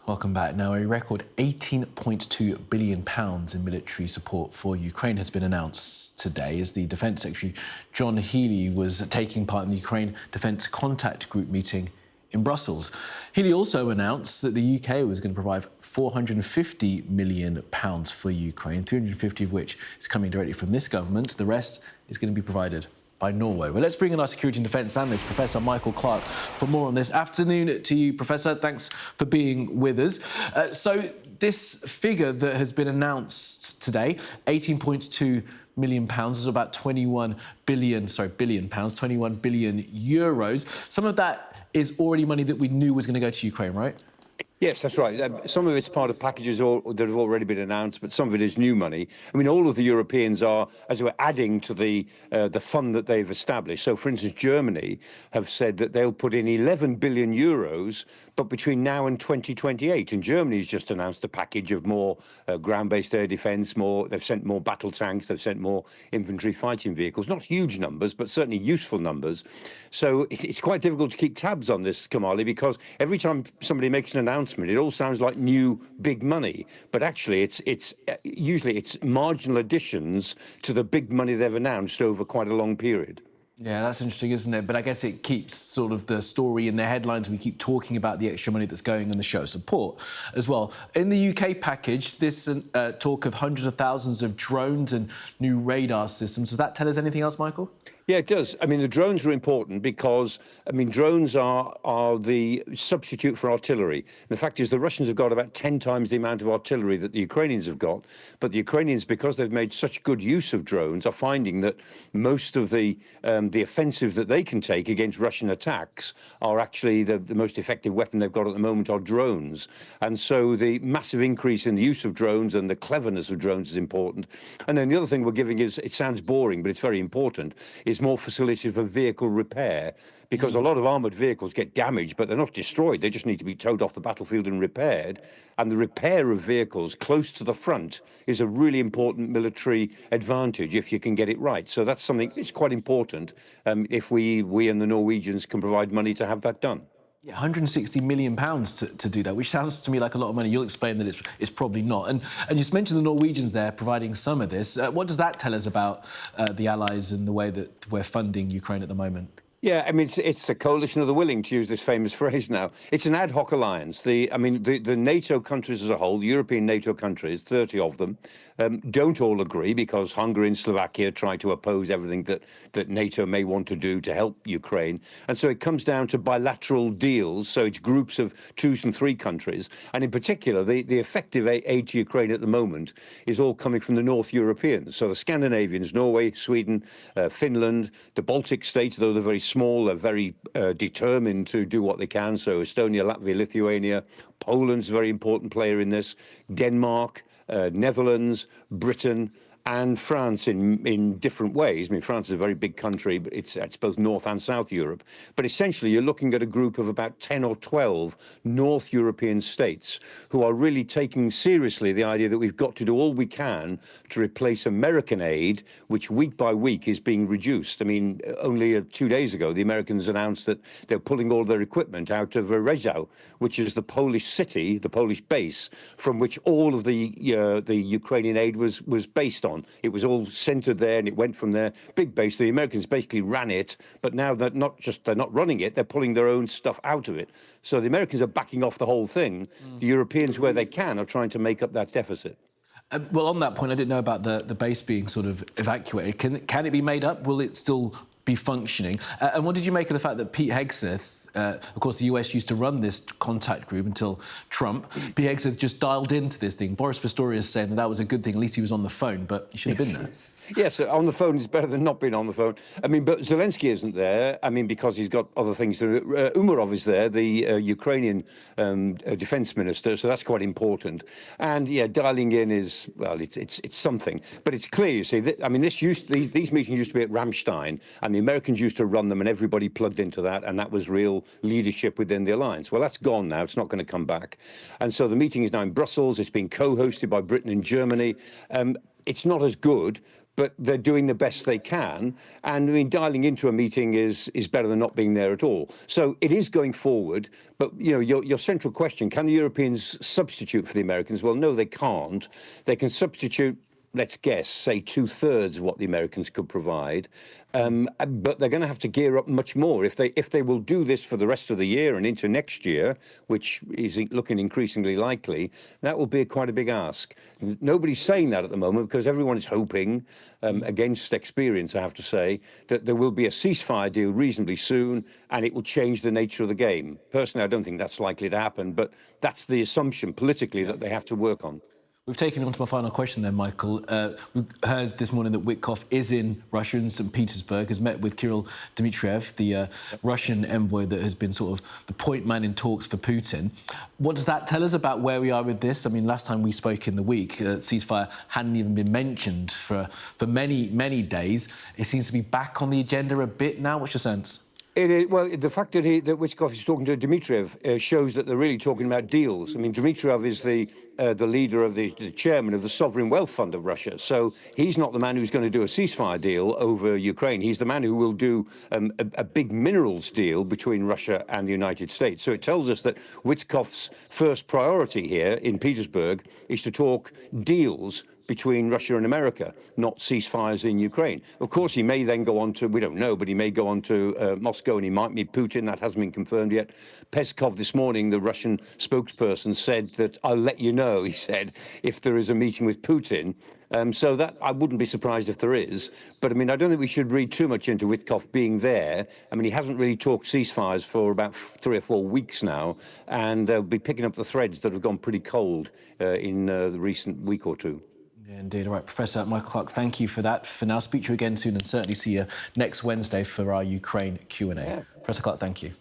Welcome back. Now, a record £18.2 billion in military support for Ukraine has been announced today as the Defence Secretary John Healey was taking part in the Ukraine Defence Contact Group meeting in Brussels. Healey also announced that the UK was going to provide £450 million for Ukraine, 350 of which is coming directly from this government. The rest is going to be provided by Norway. Well, let's bring in our security and defence analyst, Professor Michael Clarke, for more on this. Afternoon to you, Professor. Thanks for being with us. So this figure that has been announced today, £18.2 million, is about 21 billion pounds, 21 billion euros. Some of that is already money that we knew was going to go to Ukraine, right? Yes, that's right. Some of it's part of packages that have already been announced, but some of it is new money. I mean, all of the Europeans are, as it were, adding to the fund that they've established. So, for instance, Germany have said that they'll put in 11 billion euros, but between now and 2028. And Germany's just announced a package of more ground-based air defence, they've sent more battle tanks, they've sent more infantry fighting vehicles. Not huge numbers, but certainly useful numbers. So it's quite difficult to keep tabs on this, Kamali, because every time somebody makes an announcement, it all sounds like new big money, but actually it's usually marginal additions to the big money they've announced over quite a long period. Yeah, that's interesting, isn't it? But I guess it keeps sort of the story in the headlines. We keep talking about the extra money that's going in the show support as well. In the UK package, this talk of hundreds of thousands of drones and new radar systems. Does that tell us anything else, Michael? Yeah, it does. I mean, the drones are important because, I mean, drones are the substitute for artillery. And the fact is the Russians have got about 10 times the amount of artillery that the Ukrainians have got. But the Ukrainians, because they've made such good use of drones, are finding that most of the offensive that they can take against Russian attacks are actually the most effective weapon they've got at the moment are drones. And so the massive increase in the use of drones and the cleverness of drones is important. And then the other thing we're giving is, it sounds boring, but it's very important, is more facilities for vehicle repair, because a lot of armoured vehicles get damaged, but they're not destroyed. They just need to be towed off the battlefield and repaired. And the repair of vehicles close to the front is a really important military advantage if you can get it right. So that's something that's quite important if we and the Norwegians can provide money to have that done. Yeah, £160 million to do that, which sounds to me like a lot of money. You'll explain that it's probably not. And you just mentioned the Norwegians there providing some of this. What does that tell us about the Allies and the way that we're funding Ukraine at the moment? Yeah, I mean, it's the coalition of the willing, to use this famous phrase now. It's an ad hoc alliance. The NATO countries as a whole, the European NATO countries, 30 of them, don't all agree because Hungary and Slovakia try to oppose everything that NATO may want to do to help Ukraine. And so it comes down to bilateral deals. So it's groups of 2 and 3 countries. And in particular, the effective aid to Ukraine at the moment is all coming from the North Europeans. So the Scandinavians, Norway, Sweden, Finland, the Baltic states, though they're very small, are very determined to do what they can. So Estonia, Latvia, Lithuania, Poland's a very important player in this, Denmark, Netherlands, Britain, and France in different ways. I mean, France is a very big country, but it's both North and South Europe. But essentially, you're looking at a group of about 10 or 12 North European states who are really taking seriously the idea that we've got to do all we can to replace American aid, which week by week is being reduced. I mean, only 2 days ago, the Americans announced that they're pulling all their equipment out of Rzeszów, which is the Polish city, the Polish base, from which all of the Ukrainian aid was based on. It was all centered there and it went from there. Big base. The Americans basically ran it, but now they're not running it, they're pulling their own stuff out of it. So the Americans are backing off the whole thing. The Europeans, where they can, are trying to make up that deficit. Well, on that point, I didn't know about the base being sort of evacuated. Can it be made up? Will it still be functioning? And what did you make of the fact that Pete Hegseth, of course, the US used to run this contact group until Trump. Pete Hegseth just dialed into this thing. Boris Pistorius saying that was a good thing. At least he was on the phone, but he should have been there. Yes, on the phone is better than not being on the phone. I mean, but Zelensky isn't there. I mean, because he's got other things to do. Umarov is there, the Ukrainian defense minister, so that's quite important. And yeah, dialing in is, well, it's something. But it's clear, you see, I mean, these meetings used to be at Ramstein, and the Americans used to run them, and everybody plugged into that, and that was real leadership within the alliance. Well, that's gone now. It's not going to come back. And so the meeting is now in Brussels. It's being co-hosted by Britain and Germany. It's not as good, but they're doing the best they can. And I mean, dialing into a meeting is better than not being there at all. So it is going forward. But you know, your central question: can the Europeans substitute for the Americans? Well, no, they can't. They can substitute, let's guess, say 2/3 of what the Americans could provide. But they're going to have to gear up much more if they will do this for the rest of the year and into next year, which is looking increasingly likely. That will be quite a big ask. Nobody's saying that at the moment because everyone is hoping, against experience, I have to say, that there will be a ceasefire deal reasonably soon and it will change the nature of the game. Personally, I don't think that's likely to happen, but that's the assumption politically that they have to work on. We've taken on to my final question then, Michael. We've heard this morning that Witkoff is in Russia, in St. Petersburg, has met with Kirill Dmitriev, the Russian envoy that has been sort of the point man in talks for Putin. What does that tell us about where we are with this? I mean, last time we spoke in the week, ceasefire hadn't even been mentioned for many, many days. It seems to be back on the agenda a bit now. What's your sense? It is, well, the fact that Witkoff is talking to Dmitriev shows that they're really talking about deals. I mean, Dmitriev is the leader of the chairman of the Sovereign Wealth Fund of Russia. So he's not the man who's going to do a ceasefire deal over Ukraine. He's the man who will do a big minerals deal between Russia and the United States. So it tells us that Witkoff's first priority here in Petersburg is to talk deals between Russia and America, not ceasefires in Ukraine. Of course, he may then go on to, we don't know, but he may go on to Moscow and he might meet Putin. That hasn't been confirmed yet. Peskov this morning, the Russian spokesperson, said that I'll let you know, he said, if there is a meeting with Putin. So that I wouldn't be surprised if there is. But I mean, I don't think we should read too much into Witkoff being there. I mean, he hasn't really talked ceasefires for about 3 or 4 weeks now, and they'll be picking up the threads that have gone pretty cold in the recent week or two. Yeah, indeed. All right, Professor Michael Clarke, thank you for that. For now, speak to you again soon and certainly see you next Wednesday for our Ukraine Q&A. Yeah. Professor Clarke, thank you.